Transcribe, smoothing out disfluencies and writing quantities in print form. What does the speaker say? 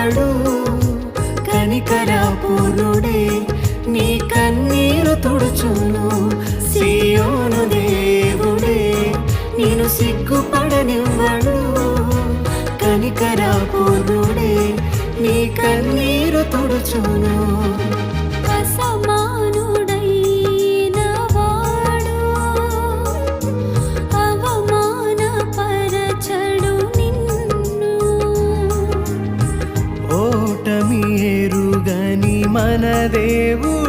పడనివ్వడు. కనికరపూర్ణుడే నీ కన్నీరు తుడుచును. సియోను దేవుడే నేను సిగ్గుపడనివ్వడు. కనికరపూర్ణుడే నీ కన్నీరు తుడుచును. అసమానుడైన వాడు అవమానపరచడు నిన్ను. ఓటమి ఎరుగని మన దేవుడు